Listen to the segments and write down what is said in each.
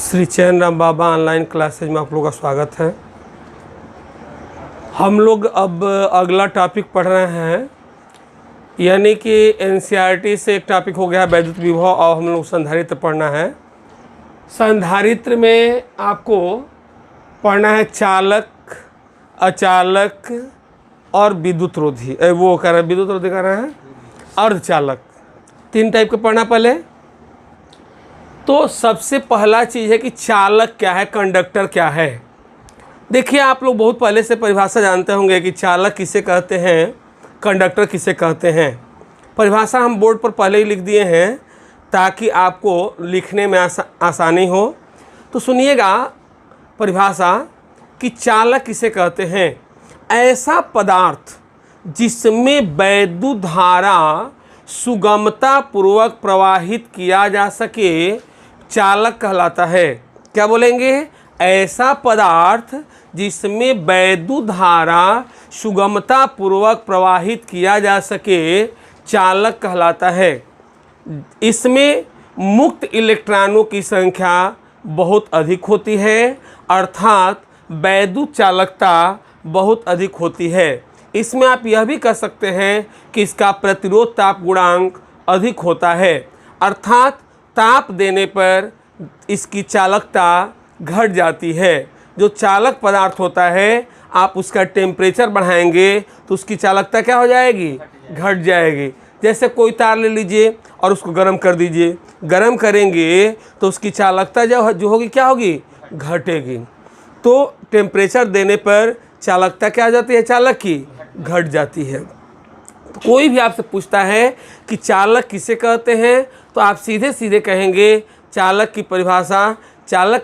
श्री चैन राम बाबा online classes में आप लोगों का स्वागत है। हम लोग अब अगला टॉपिक पढ़ रहे हैं, यानी कि एनसीईआरटी से एक टॉपिक हो गया है वैद्युत विभव, और हम लोग संधारित्र पढ़ना है। संधारित्र में आपको पढ़ना है चालक, अचालक और विद्युत रोधी। वो कह रहे हैं विद्युत रोधी, कह रहे हैं अर्धचालक। 3 टाइप के पढ़ना पहले। तो सबसे पहला चीज़ है कि चालक क्या है, कंडक्टर क्या है। देखिए, आप लोग बहुत पहले से परिभाषा जानते होंगे कि चालक किसे कहते हैं, कंडक्टर किसे कहते हैं। परिभाषा हम बोर्ड पर पहले ही लिख दिए हैं ताकि आपको लिखने में आसानी हो। तो सुनिएगा परिभाषा कि चालक किसे कहते हैं। ऐसा पदार्थ जिसमें वैद्युत धारा सुगमता पूर्वक प्रवाहित किया जा सके चालक कहलाता है। क्या बोलेंगे? ऐसा पदार्थ जिसमें वैद्युत धारा सुगमता पूर्वक प्रवाहित किया जा सके चालक कहलाता है। इसमें मुक्त इलेक्ट्रॉनों की संख्या बहुत अधिक होती है, अर्थात वैद्युत चालकता बहुत अधिक होती है। इसमें आप यह भी कह सकते हैं कि इसका प्रतिरोध ताप गुणांक अधिक होता है, अर्थात ताप देने पर इसकी चालकता घट जाती है। जो चालक पदार्थ होता है, आप उसका टेम्परेचर बढ़ाएंगे तो उसकी चालकता क्या हो जाएगी? घट जाएगी। जैसे कोई तार ले लीजिए और उसको गर्म कर दीजिए, गर्म करेंगे तो उसकी चालकता जो होगी क्या होगी? घटेगी। तो टेम्परेचर देने पर चालकता क्या हो जाती है? चालक की घट जाती है। तो कोई भी आपसे पूछता है कि चालक किसे कहते हैं, तो आप सीधे सीधे कहेंगे चालक की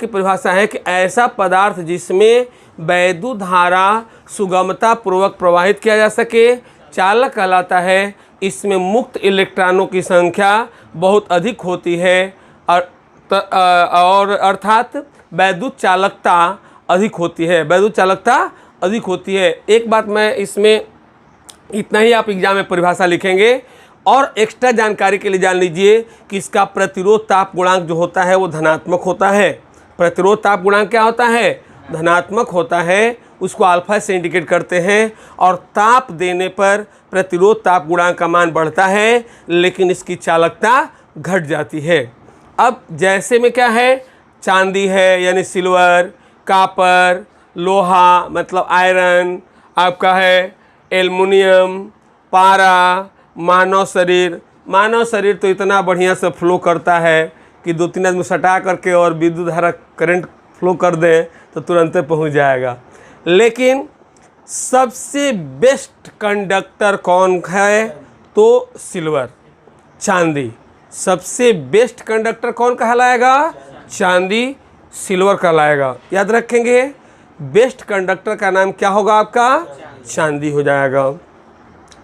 परिभाषा है कि ऐसा पदार्थ जिसमें वैद्युत धारा सुगमता पूर्वक प्रवाहित किया जा सके चालक कहलाता है। इसमें मुक्त इलेक्ट्रॉनों की संख्या बहुत अधिक होती है और अर्थात वैद्युत चालकता अधिक होती है। वैद्युत चालकता अधिक होती है। एक बात मैं इसमें इतना ही आप एग्जाम में परिभाषा लिखेंगे, और एक्स्ट्रा जानकारी के लिए जान लीजिए कि इसका प्रतिरोध ताप गुणांक जो होता है वो धनात्मक होता है। प्रतिरोध ताप गुणांक क्या होता है? धनात्मक होता है। उसको अल्फा से इंडिकेट करते हैं, और ताप देने पर प्रतिरोध ताप गुणांक का मान बढ़ता है, लेकिन इसकी चालकता घट जाती है। अब जैसे में क्या है, चांदी है यानी सिल्वर, कापर, लोहा मतलब आयरन, आपका है एल्युमिनियम, पारा, मानव शरीर तो इतना बढ़िया से फ्लो करता है कि 2-3 आदमी सटा करके और विद्युत धारा करंट फ्लो कर दें तो तुरंत पहुंच जाएगा। लेकिन सबसे बेस्ट कंडक्टर कौन है? तो सिल्वर, चांदी। सबसे बेस्ट कंडक्टर कौन कहलाएगा? चांदी, सिल्वर कहलाएगा। याद रखेंगे, बेस्ट कंडक्टर का नाम क्या होगा आपका? चांदी हो जाएगा।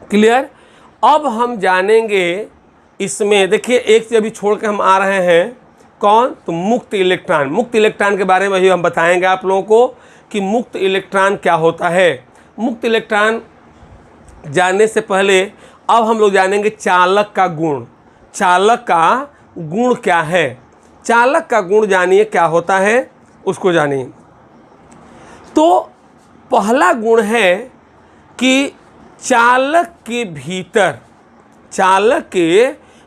क्लियर? अब हम जानेंगे इसमें, देखिए एक चीज़ अभी छोड़ के हम आ रहे हैं, कौन? तो मुक्त इलेक्ट्रॉन। मुक्त इलेक्ट्रॉन के बारे में भी हम बताएंगे आप लोगों को कि मुक्त इलेक्ट्रॉन क्या होता है। मुक्त इलेक्ट्रॉन जानने से पहले अब हम लोग जानेंगे चालक का गुण। चालक का गुण क्या है? चालक का गुण जानिए क्या होता है, उसको जानिए। तो पहला गुण है कि चालक के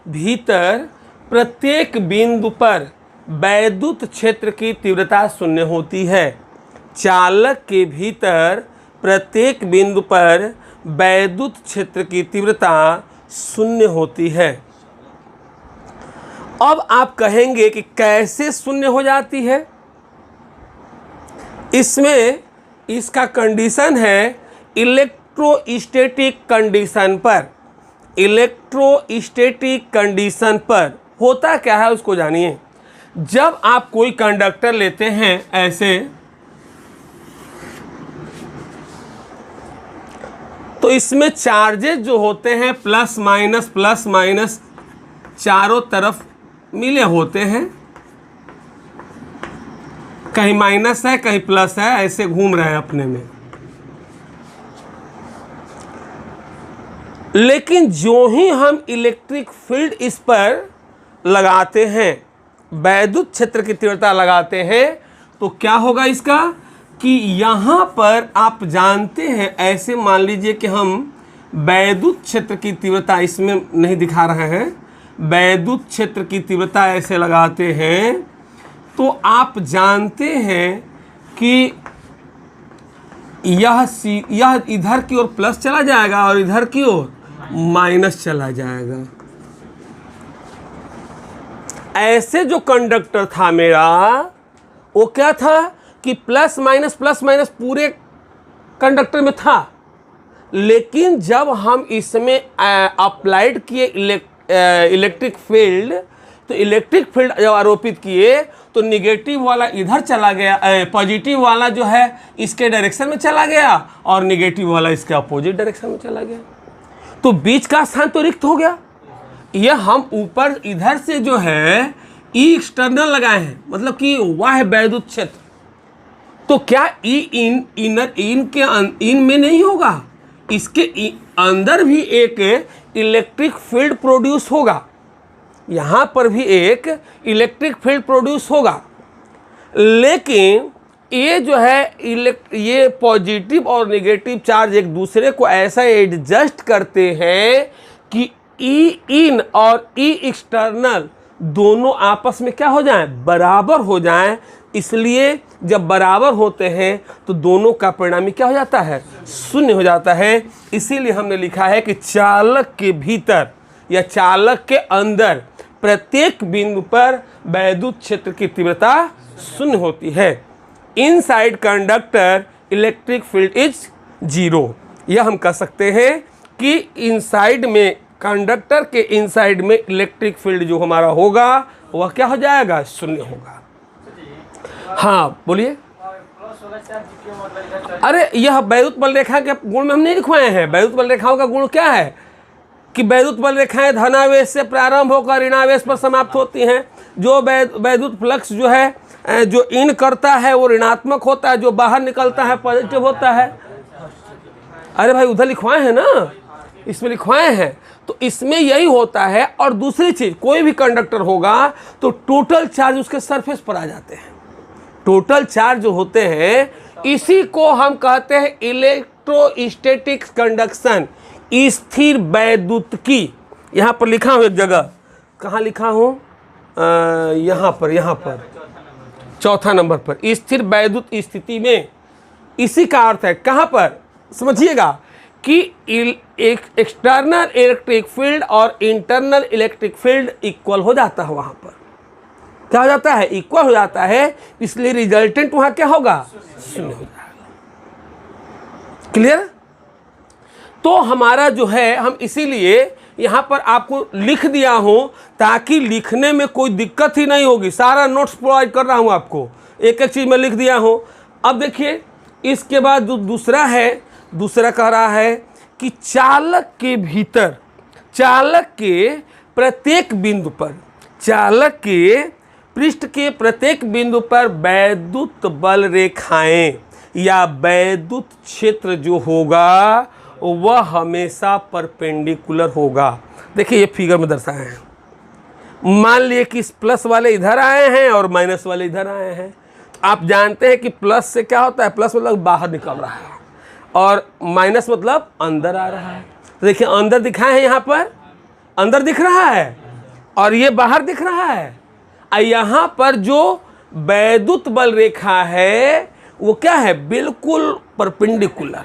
भीतर प्रत्येक बिंदु पर वैद्युत क्षेत्र की तीव्रता शून्य होती है। चालक के भीतर प्रत्येक बिंदु पर वैद्युत क्षेत्र की तीव्रता शून्य होती है। अब आप कहेंगे कि कैसे शून्य हो जाती है? इसमें इसका कंडीशन है इलेक्ट्रोस्टैटिक कंडीशन पर होता क्या है उसको जानिए। जब आप कोई कंडक्टर लेते हैं ऐसे, तो इसमें चार्जेस जो होते हैं प्लस माइनस चारों तरफ मिले होते हैं। कहीं माइनस है कहीं प्लस है, ऐसे घूम रहे हैं अपने में। लेकिन जो ही हम इलेक्ट्रिक फील्ड इस पर लगाते हैं, वैद्युत क्षेत्र की तीव्रता लगाते हैं तो क्या होगा इसका कि यहाँ पर आप जानते हैं, ऐसे मान लीजिए कि हम वैद्युत क्षेत्र की तीव्रता इसमें नहीं दिखा रहे हैं, वैद्युत क्षेत्र की तीव्रता ऐसे लगाते हैं तो आप जानते हैं कि यह इधर की ओर प्लस चला जाएगा और इधर की ओर माइनस चला जाएगा। ऐसे जो कंडक्टर था मेरा वो क्या था कि प्लस माइनस पूरे कंडक्टर में था, लेकिन जब हम इसमें अप्लाइड किए इलेक्ट्रिक फील्ड, तो इलेक्ट्रिक फील्ड जब आरोपित किए तो निगेटिव वाला इधर चला गया, पॉजिटिव वाला जो है इसके डायरेक्शन में चला गया और निगेटिव वाला इसके अपोजिट डायरेक्शन में चला गया, तो बीच का स्थान तो रिक्त हो गया। यह हम ऊपर इधर से जो है ई एक्सटर्नल लगाए हैं, मतलब कि वह है वैद्युत क्षेत्र, तो क्या ई इन में नहीं होगा, इसके अंदर भी एक इलेक्ट्रिक फील्ड प्रोड्यूस होगा, यहाँ पर भी एक इलेक्ट्रिक फील्ड प्रोड्यूस होगा, लेकिन ये जो है ये पॉजिटिव और नेगेटिव चार्ज एक दूसरे को ऐसा एडजस्ट करते हैं कि ई इन और ई एक्सटर्नल दोनों आपस में क्या हो जाएं, बराबर हो जाएं। इसलिए जब बराबर होते हैं तो दोनों का परिणामी क्या हो जाता है, शून्य हो जाता है। इसीलिए हमने लिखा है कि चालक के भीतर या चालक के अंदर प्रत्येक बिंदु पर वैद्युत क्षेत्र की तीव्रता शून्य होती है। Inside conductor electric field is 0। यह हम कह सकते हैं कि इनसाइड में, कंडक्टर के इनसाइड में इलेक्ट्रिक फील्ड जो हमारा होगा वह क्या हो जाएगा, शून्य होगा। हाँ बोलिए। अरे यह वैद्युत बल रेखा के गुण में हम नहीं लिखवाए हैं। वैद्युत बल रेखाओं का गुण क्या है कि वैद्युत बल रेखाएं धनावेश से प्रारंभ होकर ऋणावेश पर समाप्त होती हैं। जो वैद्युत फ्लक्स जो है जो इन करता है वो ऋणात्मक होता है, जो बाहर निकलता है पॉजिटिव होता है। अरे भाई उधर लिखवाए हैं ना, इसमें लिखवाए हैं, तो इसमें यही होता है। और दूसरी चीज़, कोई भी कंडक्टर होगा तो टोटल चार्ज उसके सरफेस पर आ जाते हैं। टोटल चार्ज जो होते हैं इसी को हम कहते हैं इलेक्ट्रोस्टैटिक कंडक्शन, स्थिर वैद्युतिकी। यहाँ पर लिखा हूँ एक जगह, कहाँ लिखा हूँ, यहाँ पर चौथा नंबर पर, स्थिर वैद्युत स्थिति में। इसी का अर्थ है, कहाँ पर समझिएगा कि एक एक्सटर्नल इलेक्ट्रिक फील्ड और इंटरनल इलेक्ट्रिक फील्ड इक्वल हो जाता है। वहाँ पर क्या हो जाता है, इक्वल हो जाता है, इसलिए रिजल्टेंट वहाँ क्या होगा, शून्य हो जाएगा। क्लियर। तो हमारा जो है, हम इसीलिए यहाँ पर आपको लिख दिया हूँ ताकि लिखने में कोई दिक्कत ही नहीं होगी। सारा नोट्स प्रोवाइड कर रहा हूँ आपको, एक एक चीज़ में लिख दिया हूँ। अब देखिए इसके बाद दूसरा है, दूसरा कह रहा है कि चालक के भीतर, चालक के प्रत्येक बिंदु पर, चालक के पृष्ठ के प्रत्येक बिंदु पर वैद्युत बल रेखाएं या वैद्युत क्षेत्र जो होगा वह हमेशा परपेंडिकुलर होगा। देखिए ये फिगर में दर्शाए हैं। मान लिए कि प्लस वाले इधर आए हैं और माइनस वाले इधर आए हैं। आप जानते हैं कि प्लस से क्या होता है, प्लस मतलब बाहर निकल रहा है और माइनस मतलब अंदर आ रहा है। तो देखिए अंदर दिखाए हैं, यहाँ पर अंदर दिख रहा है और ये बाहर दिख रहा है। यहाँ पर जो वैद्युत बल रेखा है वो क्या है, बिल्कुल परपेंडिकुलर।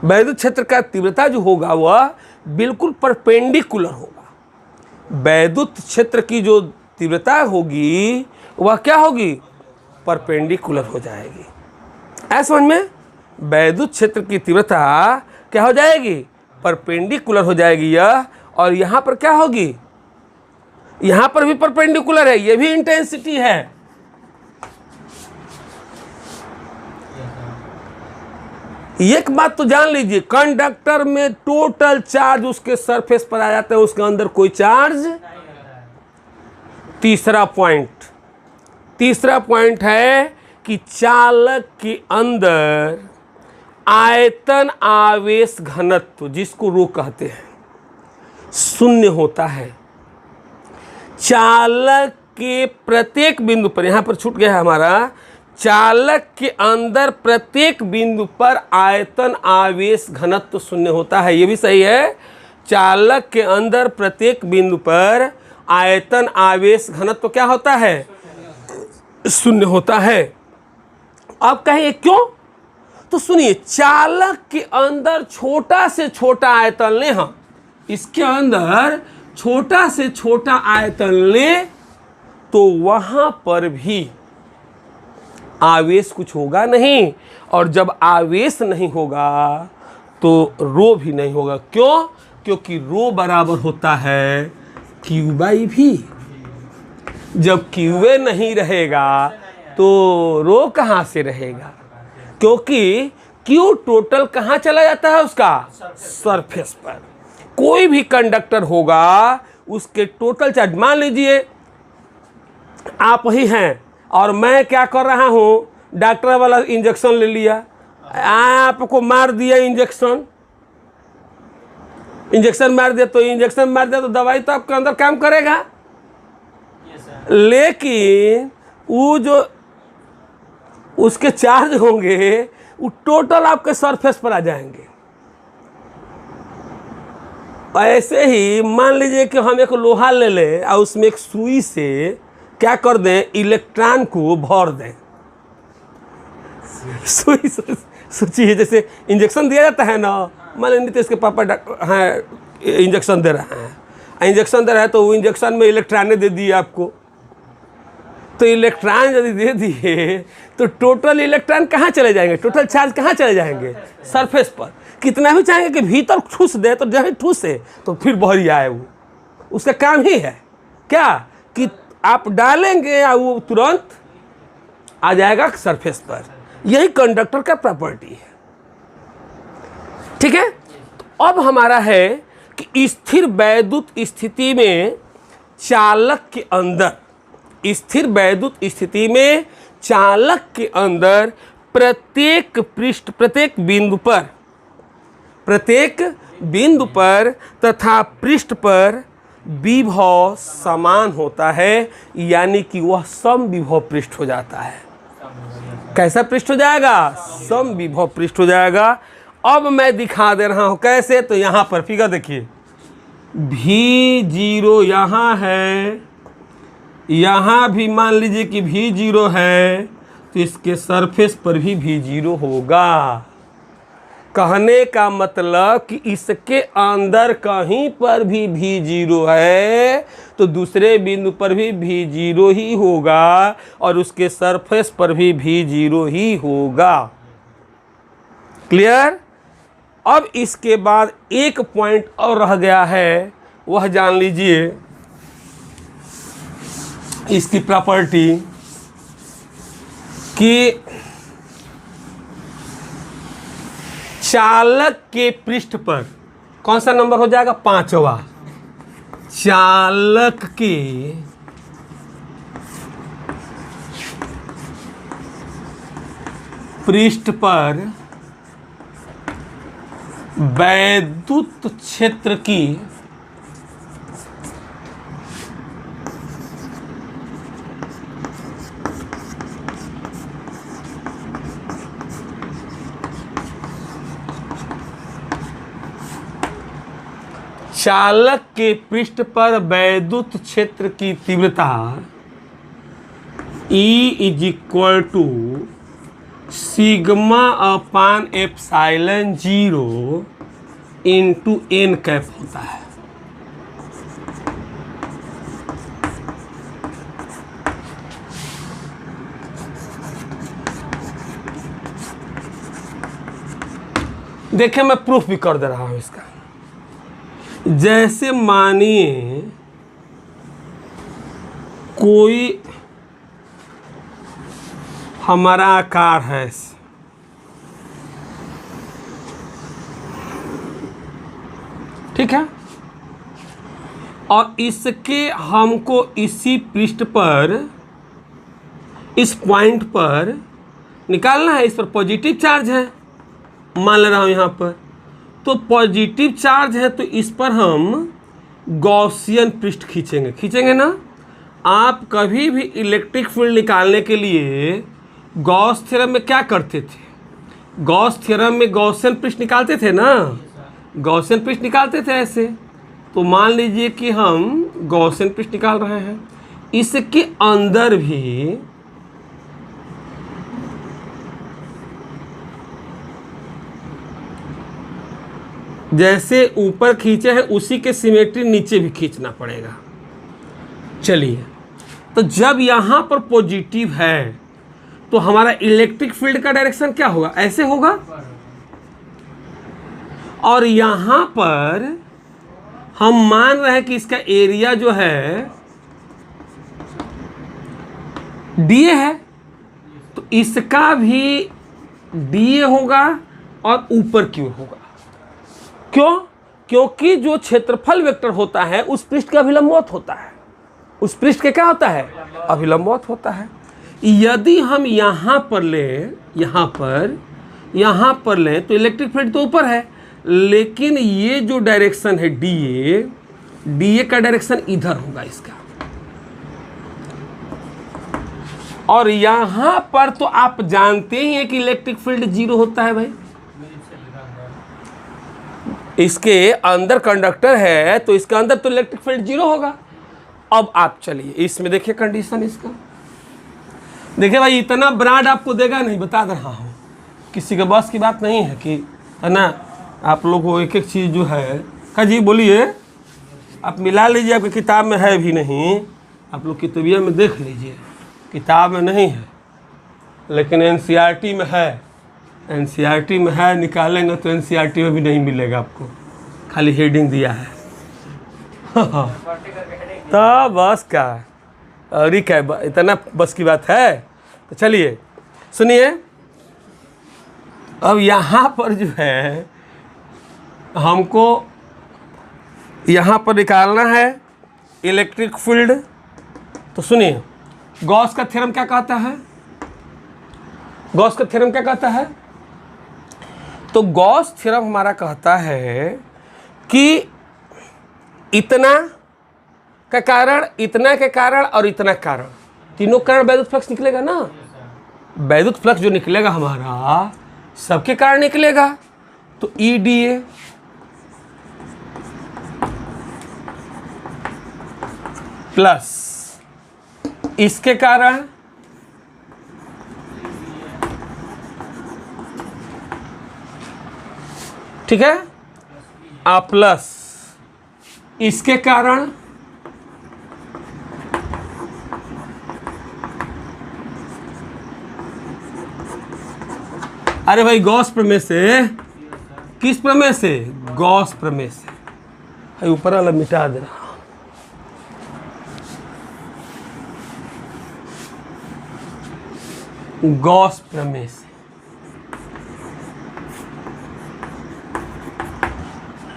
वैद्युत क्षेत्र का तीव्रता जो होगा वह बिल्कुल परपेंडिकुलर होगा। वैद्युत क्षेत्र की जो तीव्रता होगी वह क्या होगी, परपेंडिकुलर हो जाएगी। ऐसा समझ में, वैद्युत क्षेत्र की तीव्रता क्या हो जाएगी, परपेंडिकुलर हो जाएगी यह। और यहाँ पर क्या होगी, यहाँ पर भी परपेंडिकुलर है, ये भी इंटेंसिटी है। एक बात तो जान लीजिए, कंडक्टर में टोटल चार्ज उसके सरफेस पर आ जाता है, उसके अंदर कोई चार्ज। तीसरा पॉइंट है कि चालक के अंदर आयतन आवेश घनत्व, जिसको रो कहते हैं, शून्य होता है। चालक के प्रत्येक बिंदु पर, यहाँ पर छूट गया है हमारा, चालक के अंदर प्रत्येक बिंदु पर आयतन आवेश घनत्व शून्य होता है। ये भी सही है, चालक के अंदर प्रत्येक बिंदु पर आयतन आवेश घनत्व क्या होता है? शून्य होता है। अब कहिए क्यों? तो सुनिए, चालक के अंदर छोटा से छोटा आयतन ले, हम इसके अंदर छोटा से छोटा आयतन ले तो वहां पर भी आवेश कुछ होगा नहीं, और जब आवेश नहीं होगा तो रो भी नहीं होगा। क्यों? क्योंकि रो बराबर होता है क्यू बाई भी। जब क्यूए नहीं रहेगा तो रो कहाँ से रहेगा? क्योंकि क्यू टोटल कहाँ चला जाता है? उसका सरफेस पर। कोई भी कंडक्टर होगा उसके टोटल चार्ज, मान लीजिए आप ही हैं और मैं क्या कर रहा हूँ, डॉक्टर वाला इंजेक्शन ले लिया, आपको मार दिया इंजेक्शन मार दिया, तो इंजेक्शन मार दिया तो दवाई तो आपके अंदर काम करेगा, लेकिन वो जो उसके चार्ज होंगे वो टोटल आपके सरफेस पर आ जाएंगे। ऐसे ही मान लीजिए कि हम एक लोहा ले लें और उसमें एक सुई से क्या कर दें, इलेक्ट्रॉन को भर दें। सुई सोचिए, जैसे इंजेक्शन दिया जाता है ना, मान लीजिए नीतीश के पापा हैं इंजेक्शन दे रहे हैं, इंजेक्शन दे रहा है तो वो इंजेक्शन में इलेक्ट्रॉन दे दिए आपको, तो इलेक्ट्रॉन यदि दे दिए तो टोटल इलेक्ट्रॉन कहाँ चले जाएंगे, टोटल चार्ज कहाँ चले जाएंगे? सरफेस पर। कितना भी चाहेंगे कि भीतर ठूस दे तो जब ठूसे तो फिर बहरी आए, वो उसका काम ही है क्या कि आप डालेंगे और वो तुरंत आ जाएगा सरफेस पर। यही कंडक्टर का प्रॉपर्टी है। ठीक है, तो अब हमारा है कि स्थिर वैद्युत स्थिति में चालक के अंदर, स्थिर वैद्युत स्थिति में चालक के अंदर प्रत्येक बिंदु पर तथा पृष्ठ पर विभव समान होता है, यानी कि वह समविभव पृष्ठ हो जाता है। कैसा पृष्ठ हो जाएगा? समविभव पृष्ठ हो जाएगा। अब मैं दिखा दे रहा हूं कैसे, तो यहां पर फिगर देखिए, V0 यहाँ है, यहाँ भी मान लीजिए कि V0 है, तो इसके सरफेस पर भी V0 होगा। कहने का मतलब कि इसके अंदर कहीं पर भी V0 है तो दूसरे बिंदु पर भी V0 ही होगा और उसके सरफेस पर भी V0 ही होगा। क्लियर? अब इसके बाद एक पॉइंट और रह गया है, वह जान लीजिए इसकी प्रॉपर्टी कि चालक के पृष्ठ पर कौन सा नंबर हो जाएगा? 5वां। चालक के पृष्ठ पर वैद्युत क्षेत्र की चालक के पृष्ठ पर वैद्युत क्षेत्र की तीव्रता E = sigma upon epsilon 0 into n cap होता है। देखिए मैं प्रूफ भी कर दे रहा हूं इसका। जैसे मानिए कोई हमारा आकार है, ठीक है, और इसके हमको इसी पृष्ठ पर, इस पॉइंट पर निकालना है। इस पर पॉजिटिव चार्ज है, मान ले रहा हूं यहां पर, तो पॉजिटिव चार्ज है तो इस पर हम गॉसियन पृष्ठ खींचेंगे ना, आप कभी भी इलेक्ट्रिक फील्ड निकालने के लिए गॉस थ्योरम में क्या करते थे? गॉस थ्योरम में गॉसियन पृष्ठ निकालते थे ना, गॉसियन पृष्ठ निकालते थे ऐसे। तो मान लीजिए कि हम गॉसियन पृष्ठ निकाल रहे हैं, इसके अंदर भी जैसे ऊपर खींचे हैं उसी के सिमेट्री नीचे भी खींचना पड़ेगा। चलिए, तो जब यहाँ पर पॉजिटिव है तो हमारा इलेक्ट्रिक फील्ड का डायरेक्शन क्या होगा? ऐसे होगा। और यहाँ पर हम मान रहे हैं कि इसका एरिया जो है डीए है, तो इसका भी डीए होगा और ऊपर की ओर होगा। क्यों? क्योंकि जो क्षेत्रफल वेक्टर होता है उस पृष्ठ का अभिलंबवत होता है, उस पृष्ठ के क्या होता है? अभिलंबवत होता है। यदि हम यहाँ पर लें, यहाँ पर लें तो इलेक्ट्रिक फील्ड तो ऊपर है, लेकिन ये जो डायरेक्शन है डीए का डायरेक्शन इधर होगा इसका। और यहाँ पर तो आप जानते ही हैं कि इलेक्ट्रिक फील्ड 0 होता है भाई। इसके अंदर कंडक्टर है तो इसके अंदर तो इलेक्ट्रिक फील्ड 0 होगा। अब आप चलिए इसमें देखिए कंडीशन इसका। देखिए भाई, इतना ब्रांड आपको देगा नहीं, बता रहा हूँ, किसी के बस की बात नहीं है कि, है ना, आप लोग को एक एक चीज़ जो है का जी बोलिए, आप मिला लीजिए, आपकी किताब में है भी नहीं, आप लोग किताबिया में देख लीजिए, किताब में नहीं है लेकिन एनसीईआरटी में है। एनसीईआरटी में है, निकालेंगे तो एनसीईआरटी में भी नहीं मिलेगा आपको, खाली हेडिंग दिया है। तो बस का और ही क्या, इतना बस की बात है। तो चलिए सुनिए, अब यहाँ पर जो है हमको यहाँ पर निकालना है इलेक्ट्रिक फील्ड। तो सुनिए, गॉस का थ्योरम क्या कहता है? गॉस का थ्योरम क्या कहता है? तो गॉस थ्योरम हमारा कहता है कि इतना का कारण, इतना के कारण और इतना कारण, तीनों कारण वैद्युत फ्लक्स निकलेगा ना। वैद्युत फ्लक्स जो निकलेगा हमारा सबके कारण निकलेगा। तो EDA प्लस इसके कारण ठीक है, प्लस इसके कारण अरे भाई गॉस प्रमेय से, किस प्रमेय से? गॉस प्रमेय से। भाई ऊपर वाला मिटा दे रहा, गॉस प्रमेय से।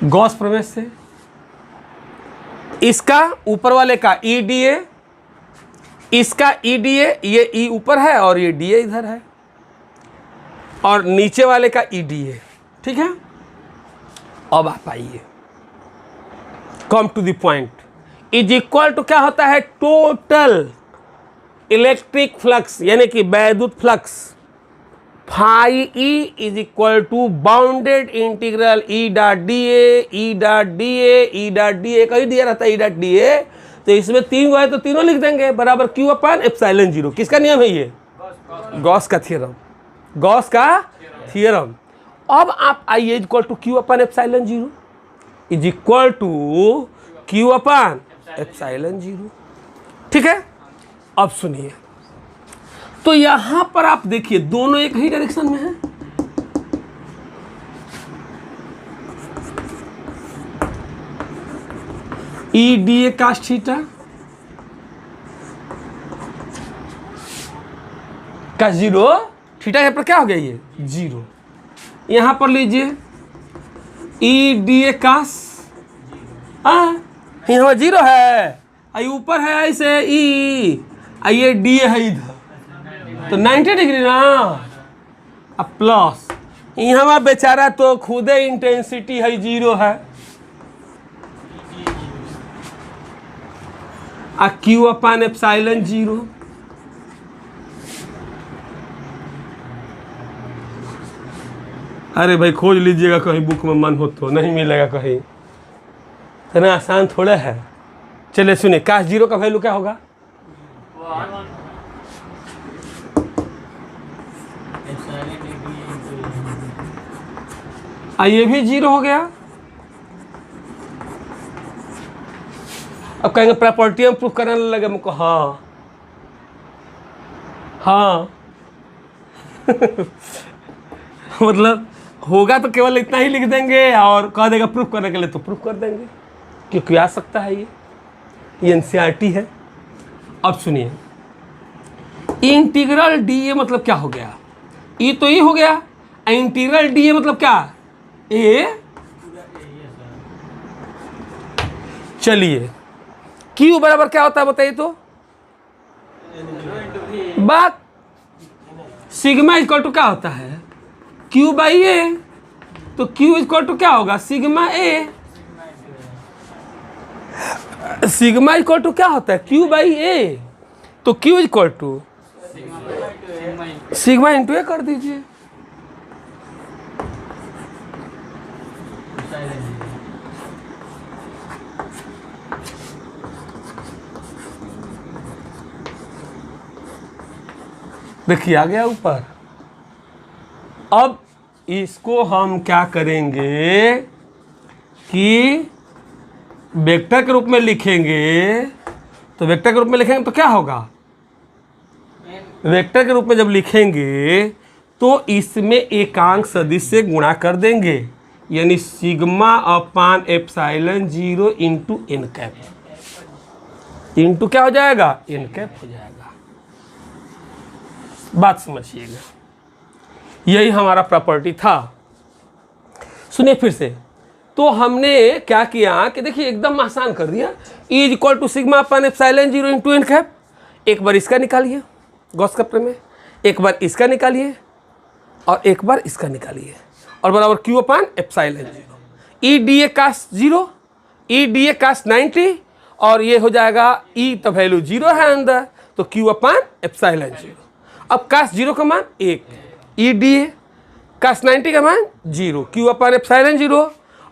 गॉस प्रमेय से इसका ऊपर वाले का EDA, इसका EDA, ये E ऊपर है और ये DA इधर है, और नीचे वाले का EDA। ठीक है, अब आप आइए, come to the point. Is equal to क्या होता है? टोटल इलेक्ट्रिक फ्लक्स, यानी कि वैद्युत flux, phi E is equal to bounded integral E dot DA, E dot DA, E dot DA का ही दिया रहता है, E डॉट DA। तो इसमें 3 गो है तो तीनों लिख देंगे, बराबर Q अपन एप्सिलॉन 0। किसका नियम है ये? गॉस का थ्योरम, गॉस का थ्योरम। अब आप आइए, equal to Q upon epsilon 0 is equal to Q upon epsilon 0। ठीक है, अब सुनिए, तो यहां पर आप देखिए दोनों एक ही डायरेक्शन में है। EDA cos थीटा का 0, थीटा यहाँ पर क्या हो गया? ये 0। यहां पर लीजिए EDA cos, यहाँ 0 है, आई ऊपर है ऐसे E, ये DA है इधर, तो 90 डिग्री ना। अब प्लस यहाँ बेचारा तो खुदे इंटेंसिटी है 0 है, क्यू अपान एप्सिलॉन जीरो। अरे भाई खोज लीजिएगा कहीं बुक में, मन हो तो, नहीं मिलेगा कहीं, इतना आसान थोड़ा है। चलिए सुनिए, काश जीरो का वैल्यू क्या होगा? ये भी जीरो हो गया। अब कहेंगे प्रॉपर्टी में प्रूफ करने लगे मुझको, हाँ हाँ मतलब होगा तो केवल इतना ही लिख देंगे और कह देगा प्रूफ करने के लिए, तो प्रूफ कर देंगे, क्योंकि आ सकता है। ये एनसीईआरटी है। अब सुनिए, इंटीग्रल डी ए मतलब क्या हो गया? ई तो ये हो गया, इंटीग्रल डी ए मतलब क्या? ए। चलिए क्यू बराबर क्या होता है बताइए तो? बात सिग्मा इक्वल टू क्या होता है? Q by A. तो क्यू इक्वल टू क्या होगा? Sigma A. Sigma equal to क्या होता है? Q by A. तो Q equal to sigma into A कर दीजिए। देखिए आ गया ऊपर। अब इसको हम क्या करेंगे कि वेक्टर के रूप में लिखेंगे। तो वेक्टर के रूप में लिखेंगे तो क्या होगा? वेक्टर के रूप में जब लिखेंगे तो इसमें एकांक सदिश से गुणा कर देंगे, यानी sigma upon epsilon zero into n cap. Into क्या हो जाएगा? एन कैप हो जाएगा। बात समझिएगा, यही हमारा प्रॉपर्टी था। सुनिए फिर से, तो हमने क्या किया कि देखिए एकदम आसान कर दिया। E is equal to sigma upon epsilon zero into n cap. एक बार इसका निकालिए गॉस कपड़े में, एक बार इसका निकालिए और एक बार इसका निकालिए, और बराबर Q upon epsilon zero. E D A cos zero, E D A cos 90, और ये हो जाएगा ई तो वैल्यू जीरो है अंदर, तो क्यू अपान एप्सिलॉन जीरो। अब कास जीरो का मान 1, ई डी ए कास 90 का मान 0, क्यू अपान एप्सिलॉन जीरो।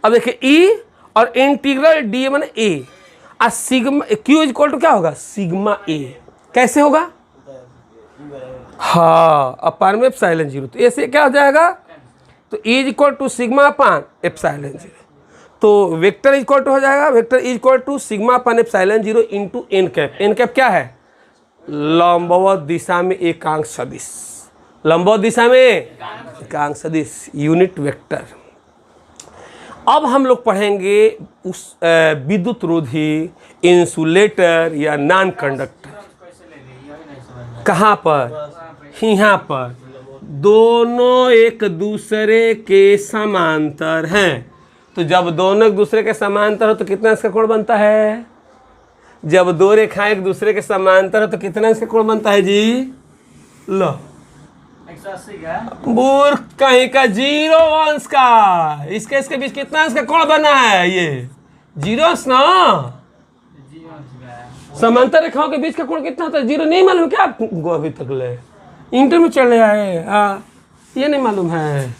अब देखिए ई और इंटीग्रल डी ए माने ए, और sigma Q is equal to क्या होगा? Sigma A. कैसे होगा? हाँ, अपान में एप्सिलॉन जीरो, तो ऐसे क्या हो जाएगा? तो E is equal to sigma upon epsilon zero. तो वेक्टर इज इक्वल टू हो जाएगा, vector is equal to sigma upon epsilon zero into n cap. N cap क्या है? लंबवत दिशा में एकांक सदिश। लंबवत दिशा में एकांक सदिश, यूनिट वेक्टर। अब हम लोग पढ़ेंगे उस विद्युत रोधी, इंसुलेटर या नॉन कंडक्टर। कहाँ पर? यहाँ पर। दोनों एक दूसरे के समांतर हैं। तो जब दोनों एक दूसरे के समांतर हो तो कितना इसका कोण बनता है? जब दो रेखाएं एक दूसरे के समांतर हो तो कितना इसका कोण बनता है जी? लो 180 का मूर्ख कहीं का, 0 अंश का। इसके बीच कितना इसका कोण बना है? ये 0 अंश ना। समांतर रेखाओं के बीच का कोण कितना होता है? 0 नहीं मालूम क्या आपको? अभी तक ले इंटर में चले आए, ये नहीं मालूम है?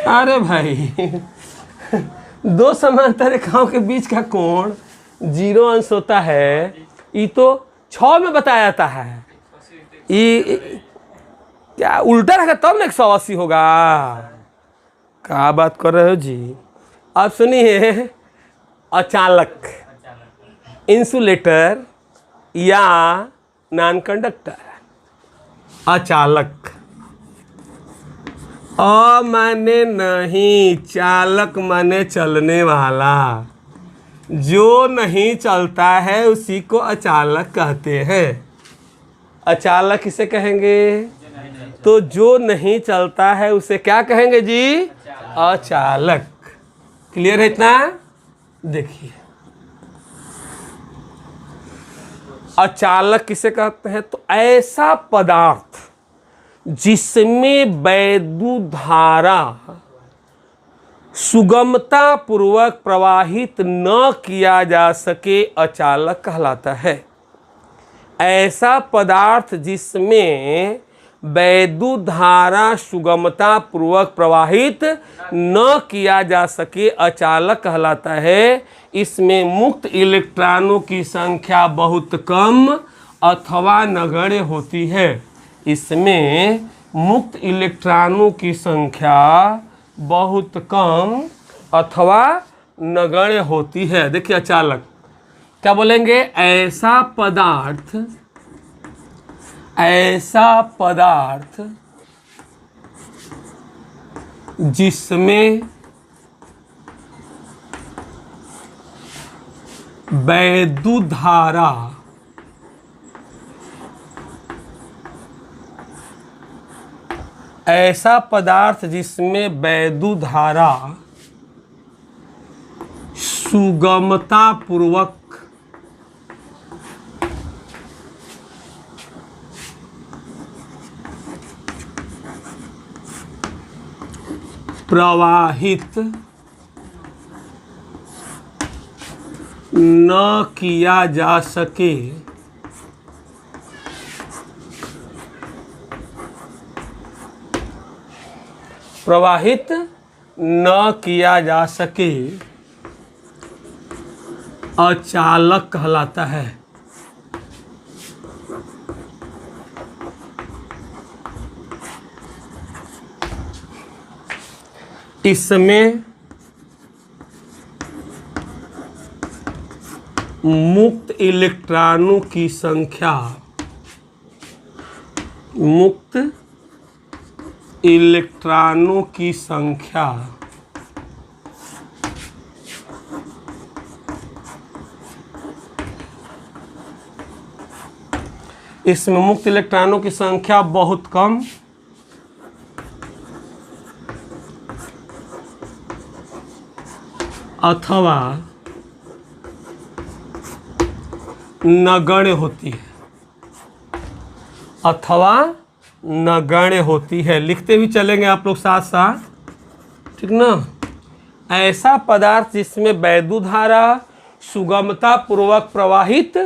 अरे भाई दो समांतर रेखाओं के बीच का कोण 0 अंश होता है। ये तो 6 में बताया जाता है। ये क्या उल्टा रहेगा तब ना 180 होगा? क्या बात कर रहे हो जी? अब सुनिए, अचालक, इंसुलेटर या नॉन कंडक्टर। अचालक, अ माने नहीं, चालक माने चलने वाला। जो नहीं चलता है उसी को अचालक कहते हैं। अचालक किसे कहेंगे? तो जो नहीं चलता है उसे क्या कहेंगे जी? अचालक। क्लियर है इतना? देखिए, अचालक किसे कहते हैं? तो ऐसा पदार्थ जिसमें वैद्युत धारा सुगमता पूर्वक प्रवाहित न किया जा सके अचालक कहलाता है। ऐसा पदार्थ जिसमें वैद्युत धारा सुगमता पूर्वक प्रवाहित न किया जा सके अचालक कहलाता है। इसमें मुक्त इलेक्ट्रॉनों की संख्या बहुत कम अथवा नगण्य होती है। इसमें मुक्त इलेक्ट्रॉनों की संख्या बहुत कम अथवा नगण्य होती है। देखिए अचालक क्या बोलेंगे, ऐसा पदार्थ जिसमें वैद्युत धारा सुगमता पूर्वक प्रवाहित न किया जा सके अचालक कहलाता है। इसमें मुक्त इलेक्ट्रॉनों की संख्या बहुत कम अथवा नगण्य होती है। लिखते भी चलेंगे आप लोग साथ साथ, ठीक ना। ऐसा पदार्थ जिसमें वैद्युत धारा सुगमता पूर्वक प्रवाहित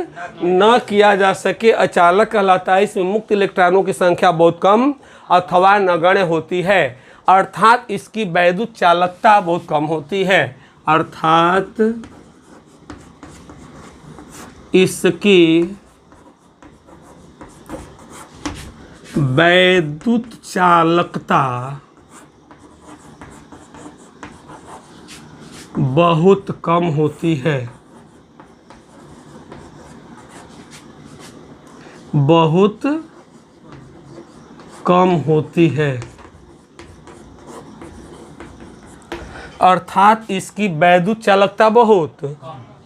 न किया जा सके अचालक कहलाता है। इसमें मुक्त इलेक्ट्रॉनों की संख्या बहुत कम अथवा नगण्य होती है, अर्थात इसकी वैद्युत चालकता बहुत कम होती है। अर्थात इसकी वैद्युत चालकता बहुत कम होती है। अर्थात इसकी वैद्युत चालकता बहुत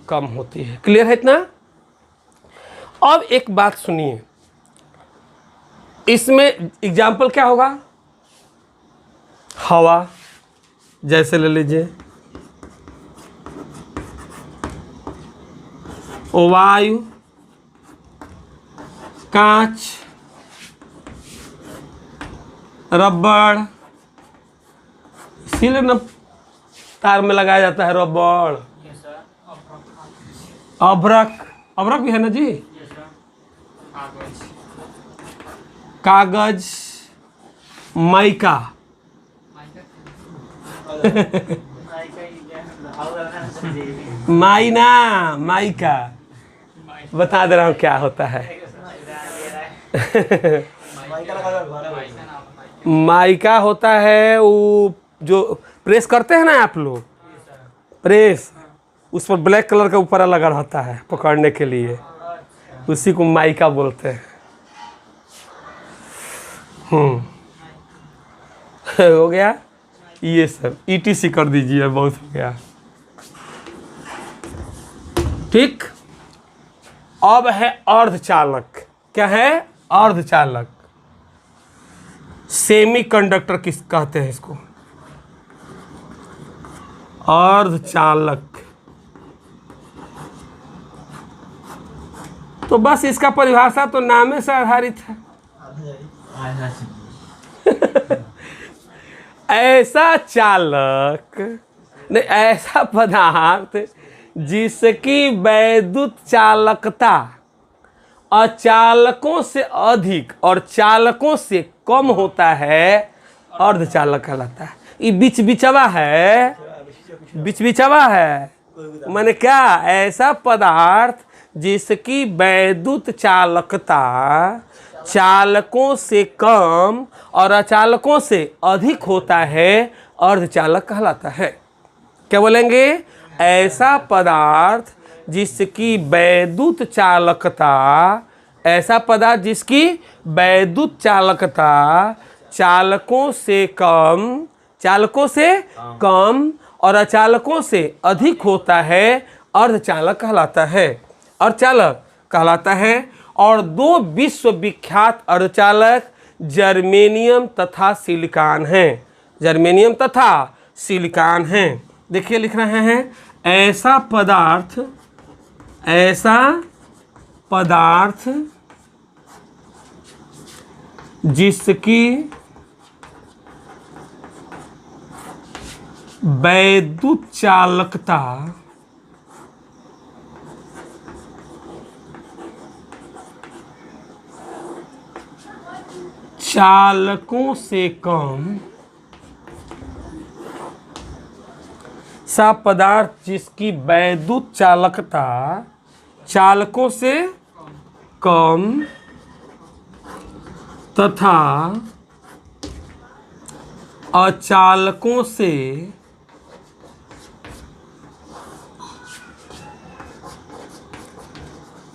कम होती है। क्लियर है इतना? अब एक बात सुनिए, इसमें एग्जाम्पल क्या होगा? हवा जैसे ले लीजिए, वायु, कांच, रबड़, इसीलिए न तार में लगाया जाता है रबड़। अभ्रक भी है ना जी, कागज, माइका माइका बता दे रहा हूँ क्या होता है। माइका होता है वो जो प्रेस करते हैं ना आप लोग, प्रेस उस पर ब्लैक कलर का ऊपर लगा रहता है पकड़ने के लिए, उसी को माइका बोलते हैं। हो गया ये सब, ETC कर दीजिए, बहुत हो गया। ठीक, अब है अर्धचालक। क्या है? अर्धचालक। सेमीकंडक्टर किस कहते हैं इसको? अर्धचालक। तो बस इसका परिभाषा तो नामे से आधारित है। ऐसा चालक नहीं, ऐसा पदार्थ जिसकी वैद्युत चालकता अचालकों से अधिक और चालकों से कम होता है अर्धचालक कहलाता है। ये बीच बिचवा है, बीच बिचवा है। माने क्या? ऐसा पदार्थ जिसकी वैद्युत चालकता चालकों से कम और अचालकों से अधिक होता है अर्धचालक कहलाता है। क्या बोलेंगे? ऐसा पदार्थ जिसकी वैद्युत चालकता, ऐसा पदार्थ जिसकी वैद्युत चालकता चालकों से कम और अचालकों से अधिक होता है अर्धचालक कहलाता है, अर्धचालक कहलाता है। और दो विश्व विख्यात अर्धचालक जर्मेनियम तथा सिलिकॉन हैं, जर्मेनियम तथा सिलिकॉन हैं। देखिए लिख रहे हैं, ऐसा पदार्थ जिसकी वैद्युत चालकता चालकों से कम, सा पदार्थ जिसकी वैद्युत चालकता चालकों से कम तथा अचालकों से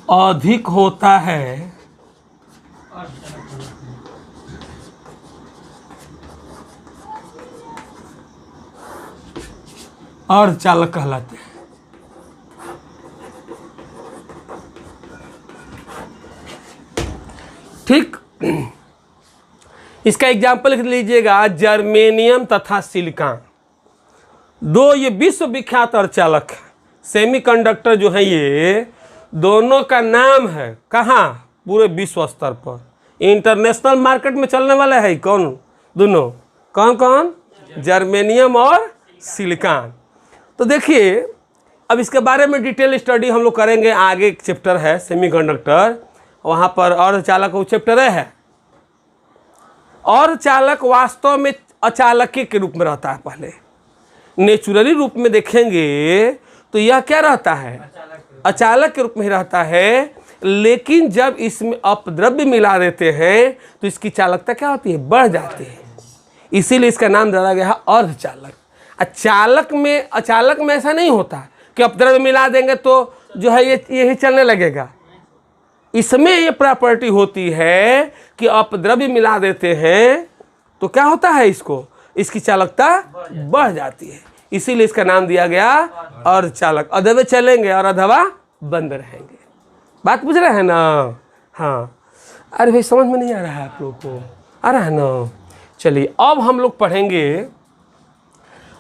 अधिक होता है अर्धचालक कहलाते हैं। ठीक, इसका एग्जाम्पल लिख लीजिएगा, जर्मेनियम तथा सिलिकॉन, दो ये विश्व विख्यात अर्धचालक सेमीकंडक्टर जो है, ये दोनों का नाम है कहाँ? पूरे विश्व स्तर पर इंटरनेशनल मार्केट में चलने वाला है। कौन? दोनों कौन कौन? जर्मेनियम और सिलिकॉन। तो देखिए, अब इसके बारे में डिटेल स्टडी हम लोग करेंगे, आगे एक चैप्टर है सेमीकंडक्टर, वहाँ पर अर्धचालक का चैप्टर है। अर्धचालक वास्तव में अचालक के रूप में रहता है। पहले नेचुरली रूप में देखेंगे तो यह क्या रहता है? अचालक के रूप में रहता है, लेकिन जब इसमें अपद्रव्य मिला देते हैं तो इसकी चालकता क्या होती है? बढ़ जाती है। इसीलिए इसका नाम दिया गया है अर्धचालक। अचालक में ऐसा नहीं होता कि अपद्रव्य मिला देंगे तो जो है ये यही चलने लगेगा। इसमें ये प्रॉपर्टी होती है कि अपद्रव्य मिला देते हैं तो क्या होता है? इसकी चालकता बढ़ जाती है। इसीलिए इसका नाम दिया गया अर्धचालक। अधवा चलेंगे और अधवा बंद रहेंगे। बात बुझ रहे हैं ना? हाँ। अरे भाई समझ में नहीं आ रहा है आप लोग को? आ रहा है ना? चलिए अब हम लोग पढ़ेंगे।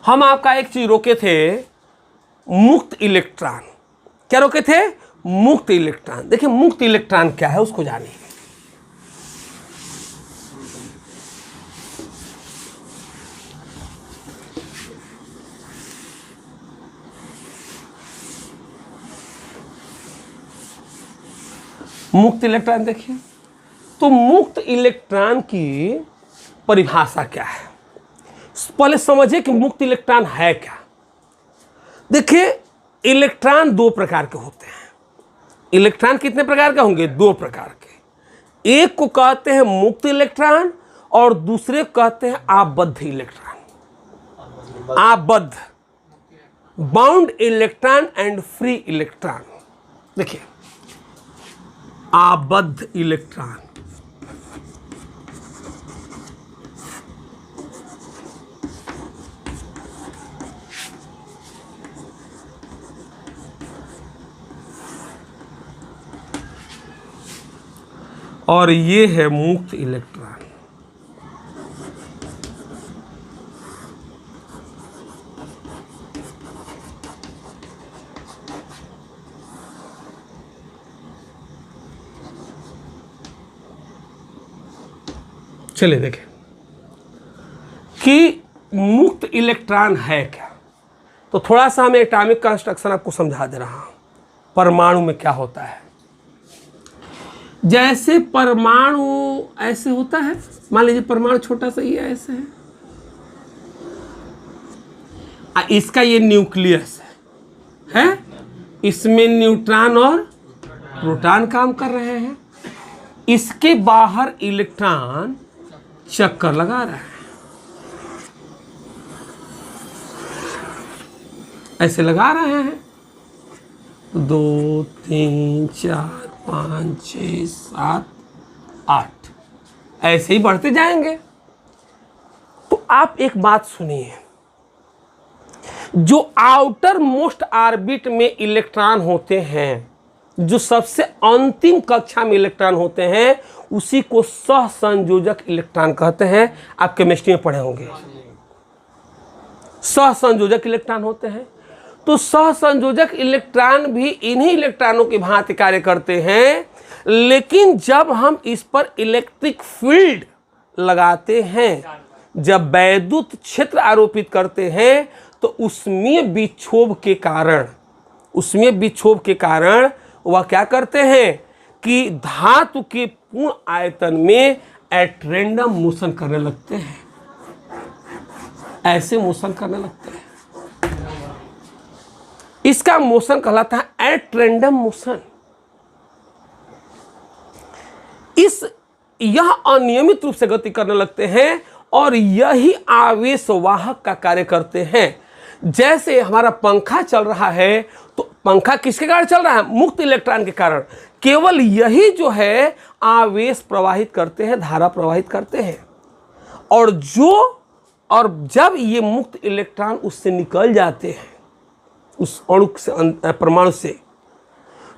हम आपका एक चीज रोके थे, मुक्त इलेक्ट्रॉन। क्या रोके थे? मुक्त इलेक्ट्रॉन। देखिए मुक्त इलेक्ट्रॉन क्या है उसको जानिए। मुक्त इलेक्ट्रॉन देखिए, तो मुक्त इलेक्ट्रॉन की परिभाषा क्या है? पहले समझिए कि मुक्त इलेक्ट्रॉन है क्या। देखिए इलेक्ट्रॉन दो प्रकार के होते हैं। इलेक्ट्रॉन कितने प्रकार के होंगे? दो प्रकार के। एक को कहते हैं मुक्त इलेक्ट्रॉन और दूसरे को कहते हैं आबद्ध इलेक्ट्रॉन। आबद्ध, bound electron and free electron. देखिए आबद्ध इलेक्ट्रॉन, और ये है मुक्त इलेक्ट्रॉन। चलिए देखें कि मुक्त इलेक्ट्रॉन है क्या। तो थोड़ा सा मैं एटॉमिक कंस्ट्रक्शन आपको समझा दे रहा हूँ। परमाणु में क्या होता है, जैसे परमाणु ऐसे होता है, मान लीजिए परमाणु छोटा सा ही ऐसे है, इसका ये न्यूक्लियस है, इसमें न्यूट्रॉन और प्रोटॉन काम कर रहे हैं, इसके बाहर इलेक्ट्रॉन चक्कर लगा रहा है, ऐसे लगा रहे हैं, 2 3 4 5 6 7 8 ऐसे ही बढ़ते जाएंगे। तो आप एक बात सुनिए, जो आउटर मोस्ट ऑर्बिट में इलेक्ट्रॉन होते हैं, जो सबसे अंतिम कक्षा में इलेक्ट्रॉन होते हैं, उसी को सहसंयोजक इलेक्ट्रॉन कहते हैं। आप केमिस्ट्री में पढ़े होंगे, सहसंयोजक इलेक्ट्रॉन होते हैं। तो सहसंयोजक इलेक्ट्रॉन भी इन्हीं इलेक्ट्रॉनों की भांति कार्य करते हैं, लेकिन जब हम इस पर इलेक्ट्रिक फील्ड लगाते हैं, जब वैद्युत क्षेत्र आरोपित करते हैं, तो उसमें विक्षोभ के कारण वह क्या करते हैं कि धातु के पूर्ण आयतन में एट रैंडम मोशन करने लगते हैं, ऐसे मोशन करने लगते हैं। इसका मोशन कहलाता है एट रैंडम मोशन। यह अनियमित रूप से गति करने लगते हैं और यही आवेश वाहक का कार्य करते हैं। जैसे हमारा पंखा चल रहा है, तो पंखा किसके कारण चल रहा है? मुक्त इलेक्ट्रॉन के कारण। केवल यही जो है आवेश प्रवाहित करते हैं, धारा प्रवाहित करते हैं, और जब ये मुक्त इलेक्ट्रॉन उससे निकल जाते हैं, उस अणु से, परमाणु से,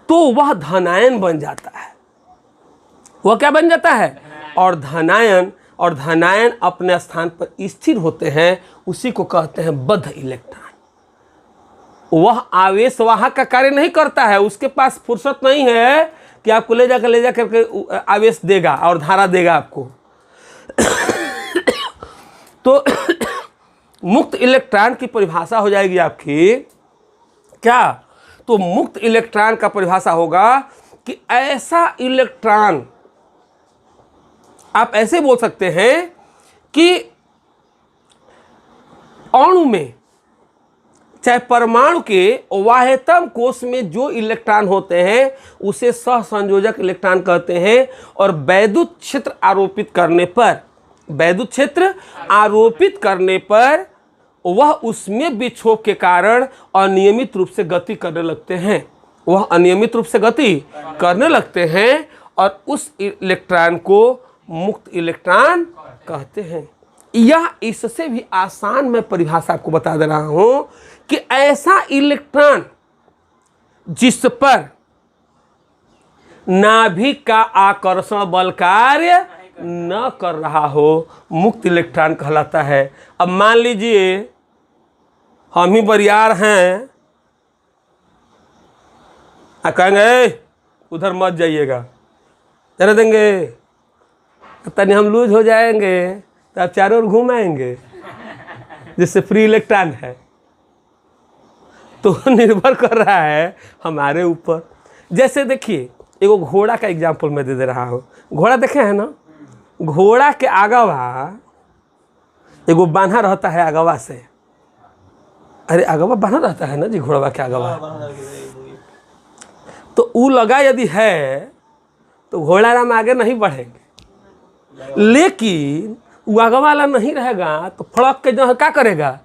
तो वह धनायन बन जाता है। वह क्या बन जाता है? और धनायन अपने स्थान पर स्थिर होते हैं, उसी को कहते हैं बद्ध इलेक्ट्रॉन। वह आवेश वाहक का कार्य नहीं करता है, उसके पास फुर्सत नहीं है कि आपको ले जा करके आवेश देगा और धारा देगा आपको। तो मुक्त इलेक्ट्रॉन की परिभाषा हो जाएगी आपकी क्या? तो मुक्त इलेक्ट्रॉन का परिभाषा होगा कि ऐसा इलेक्ट्रॉन, आप ऐसे बोल सकते हैं कि अणु में, चाहे परमाणु के बाह्यतम कोश में जो इलेक्ट्रॉन होते हैं उसे सहसंयोजक इलेक्ट्रॉन कहते हैं, और वैद्युत क्षेत्र आरोपित करने पर वह उसमें विक्षोभ के कारण अनियमित रूप से गति करने लगते हैं, और उस इलेक्ट्रॉन को मुक्त इलेक्ट्रॉन कहते हैं। यह इससे भी आसान मैं परिभाषा आपको बता दे रहा हूं कि ऐसा इलेक्ट्रॉन जिस पर नाभिक का आकर्षण बल कार्य न कर रहा हो, मुक्त इलेक्ट्रॉन कहलाता है। अब मान लीजिए हम ही बरियार हैं, कहेंगे उधर मत जाइएगा, जरा देंगे, तनी हम लूज हो जाएंगे तो आप चारों ओर घूम आएंगे, जिससे फ्री इलेक्ट्रॉन है। तो निर्भर कर रहा है हमारे ऊपर। जैसे देखिए, एगो घोड़ा का एग्जाम्पल मैं दे रहा हूँ। घोड़ा देखे हैं ना, घोड़ा के आगवा एगो बांधा रहता है आगवा से, अरे आगवा बांधा रहता है ना जी, घोड़वा के आगवा, तो ऊ लगा यदि है तो घोड़ा राम आगे नहीं बढ़ेंगे, लेकिन वो आगवा वाला नहीं रहेगा तो फड़क के जो है क्या करेगा?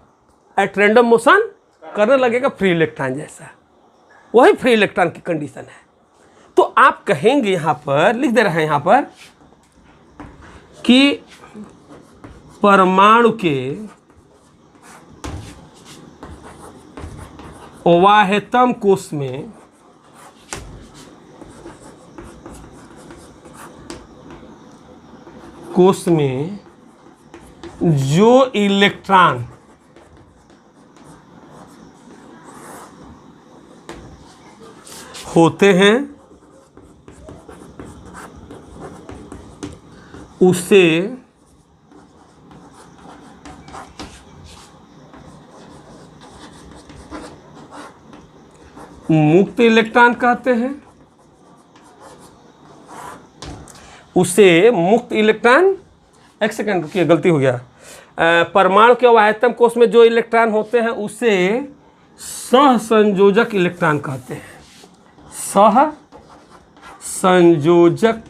एट रैंडम मोशन करने लगेगा, फ्री इलेक्ट्रॉन जैसा। वही फ्री इलेक्ट्रॉन की कंडीशन है। तो आप कहेंगे, यहाँ पर लिख दे रहे हैं यहाँ पर कि परमाणु के बाह्यतम कोश में जो इलेक्ट्रॉन होते हैं उसे मुक्त इलेक्ट्रॉन कहते हैं। उसे मुक्त इलेक्ट्रॉन, एक सेकंड रुकिए, गलती हो गया, परमाणु के अवाहतम कोष में जो इलेक्ट्रॉन होते हैं उसे सहसंयोजक इलेक्ट्रॉन कहते हैं। सहसंयोजक,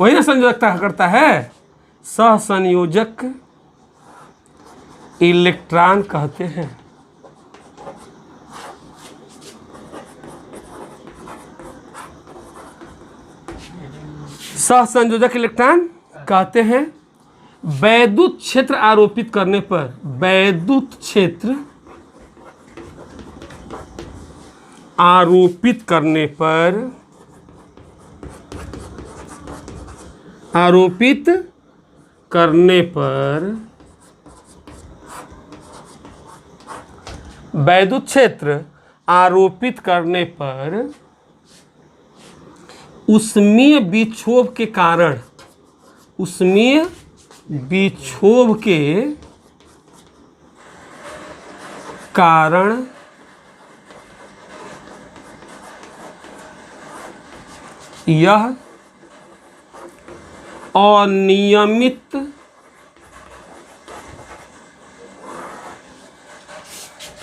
वही ना संयोजकता करता है, सहसंयोजक इलेक्ट्रॉन कहते हैं। सहसंयोजक इलेक्ट्रॉन कहते हैं। वैद्युत क्षेत्र आरोपित करने पर, वैद्युत क्षेत्र आरोपित करने पर, आरोपित करने पर, वैद्युत क्षेत्र आरोपित करने पर ऊष्मीय विक्षोभ के कारण, ऊष्मीय विक्षोभ के कारण यह अनियमित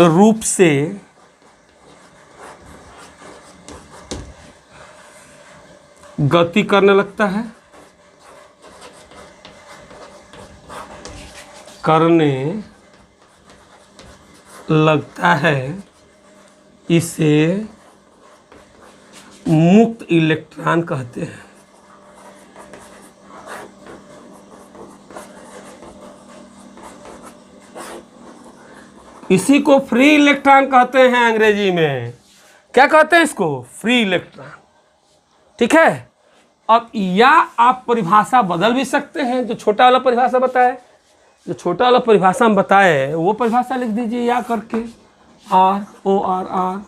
रूप से गति करने लगता है, करने लगता है। इसे मुक्त इलेक्ट्रॉन कहते हैं। इसी को फ्री इलेक्ट्रॉन कहते हैं अंग्रेजी में। क्या कहते हैं इसको? Free electron. ठीक है। अब या आप परिभाषा बदल भी सकते हैं, जो छोटा वाला परिभाषा बताए, जो छोटा वाला परिभाषा हम बताए वो परिभाषा लिख दीजिए या करके, ROR।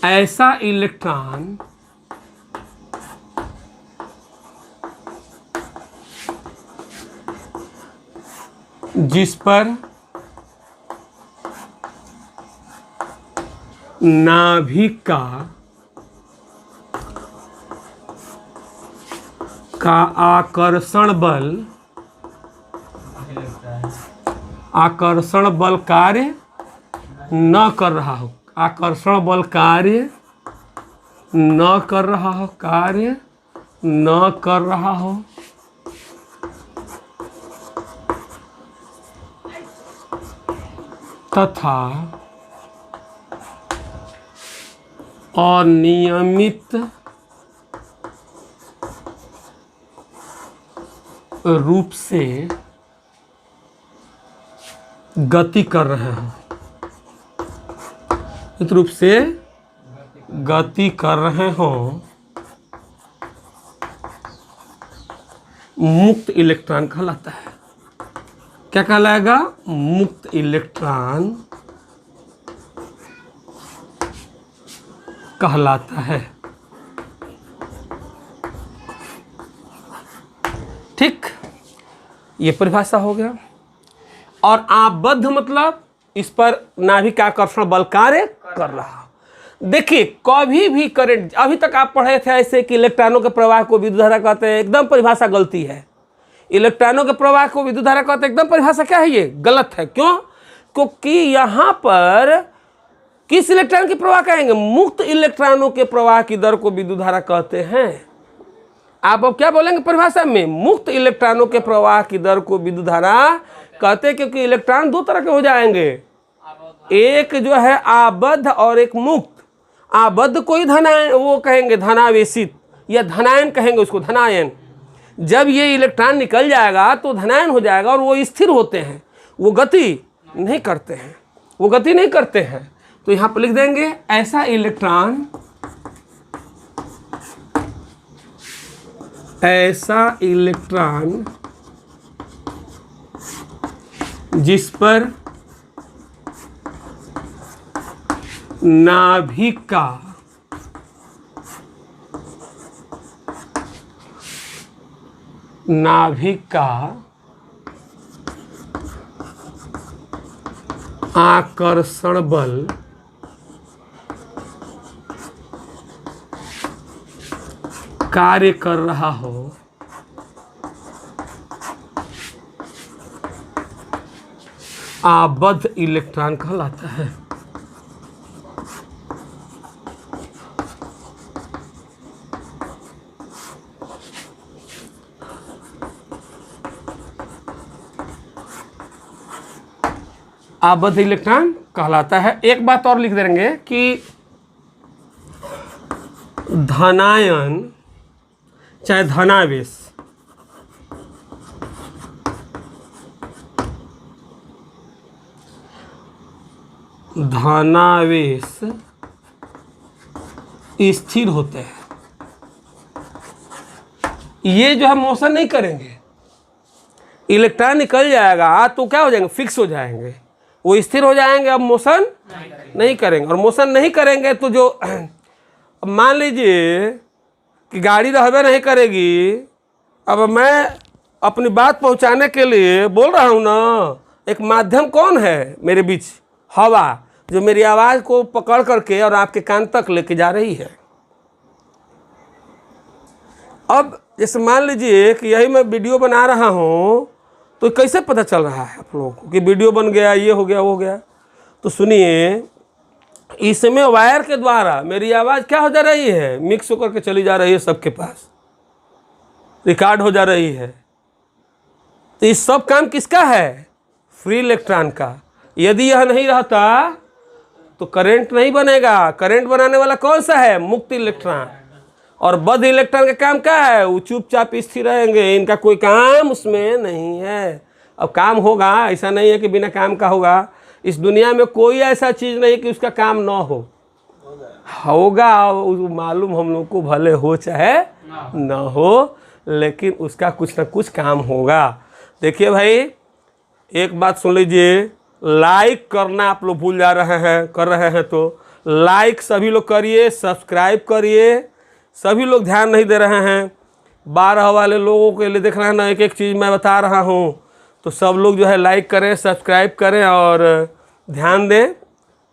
ऐसा इलेक्ट्रॉन जिस पर नाभिक का आकर्षण बल कार्य न कर रहा हो, आकर्षण बल कार्य न कर रहा हो, कार्य न कर रहा हो, तथा अनियमित रूप से गति कर रहे हैं, इस रूप से गति कर रहे हों, मुक्त इलेक्ट्रॉन कहलाता है। क्या कहलाएगा? मुक्त इलेक्ट्रॉन कहलाता है। ठीक, ये परिभाषा हो गया। और आबद्ध मतलब इस पर नाभिक का आकर्षण बल कार्य कर रहा। देखिए कभी भी करंट, अभी तक आप पढ़े थे ऐसे कि इलेक्ट्रॉनों के प्रवाह को विद्युत धारा कहते हैं, एकदम परिभाषा गलती है। इलेक्ट्रॉनों के प्रवाह को विद्युत धारा कहते हैं, एकदम परिभाषा क्या है, ये गलत है। क्यों? क्योंकि यहाँ पर किस इलेक्ट्रॉन की प्रवाह कहेंगे? मुक्त इलेक्ट्रॉनों के प्रवाह की दर को विद्युत धारा कहते हैं। आप अब क्या बोलेंगे परिभाषा में? मुक्त इलेक्ट्रॉनों के प्रवाह की दर को विद्युत धारा कहते हैं, क्योंकि इलेक्ट्रॉन दो तरह के हो जाएंगे, एक जो है आबद्ध और एक मुक्त। आबद्ध को ही धनायन वो कहेंगे, धनावेशित या धनायन कहेंगे उसको, धनायन। जब ये इलेक्ट्रॉन निकल जाएगा तो धनायन हो जाएगा और वो स्थिर होते हैं, वो गति नहीं करते हैं, वो गति नहीं करते हैं। तो यहाँ पर लिख देंगे ऐसा इलेक्ट्रॉन, ऐसा इलेक्ट्रॉन जिस पर नाभिक का आकर्षण बल कार्य कर रहा हो आबद्ध इलेक्ट्रॉन कहलाता है। आबद्ध इलेक्ट्रॉन कहलाता है। एक बात और लिख देंगे कि धनायन चाहे धनावेश स्थिर होते हैं। ये जो है मोशन नहीं करेंगे, इलेक्ट्रॉन निकल जाएगा तो क्या हो जाएंगे, फिक्स हो जाएंगे, वो स्थिर हो जाएंगे, अब मोशन नहीं करेंगे। और मोशन नहीं करेंगे तो जो अब मान लीजिए कि गाड़ी रहबे नहीं करेगी। अब मैं अपनी बात पहुंचाने के लिए बोल रहा हूं ना, एक माध्यम कौन है मेरे बीच, हवा, जो मेरी आवाज़ को पकड़ करके और आपके कान तक लेके जा रही है। अब जैसे मान लीजिए कि यही मैं वीडियो बना रहा हूं, तो कैसे पता चल रहा है आप लोगों को कि वीडियो बन गया, ये हो गया, वो हो गया। तो सुनिए, इसमें वायर के द्वारा मेरी आवाज़ क्या हो जा रही है, मिक्स होकर के चली जा रही है, सबके पास रिकॉर्ड हो जा रही है। तो इस सब काम किसका है, फ्री इलेक्ट्रॉन का। यदि यह नहीं रहता तो करंट नहीं बनेगा। करंट बनाने वाला कौन सा है, मुक्त इलेक्ट्रॉन। और बद्ध इलेक्ट्रॉन का काम क्या है, वो चुपचाप स्थिर रहेंगे, इनका कोई काम उसमें नहीं है। अब काम होगा, ऐसा नहीं है कि बिना काम का होगा। इस दुनिया में कोई ऐसा चीज़ नहीं कि उसका काम ना हो, होगा। मालूम हम लोग को भले हो चाहे ना हो, लेकिन उसका कुछ ना कुछ काम होगा। देखिए भाई, एक बात सुन लीजिए, लाइक करना आप लोग भूल जा रहे हैं, कर रहे हैं तो लाइक सभी लोग करिए, सब्सक्राइब करिए। सभी लोग ध्यान नहीं दे रहे हैं। 12 वाले लोगों के लिए देख रहे हैं ना, एक एक चीज़ मैं बता रहा हूँ। तो सब लोग जो है लाइक करें, सब्सक्राइब करें और ध्यान दें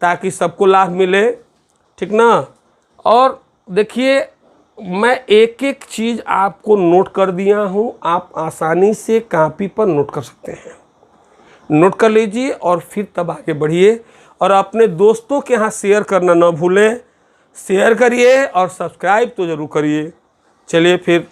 ताकि सबको लाभ मिले, ठीक ना। और देखिए, मैं एक एक चीज़ आपको नोट कर दिया हूँ, आप आसानी से कॉपी पर नोट कर सकते हैं। नोट कर लीजिए और फिर तब आगे बढ़िए। और अपने दोस्तों के यहाँ शेयर करना ना भूलें। शेयर करिए और सब्सक्राइब तो ज़रूर करिए। चलिए फिर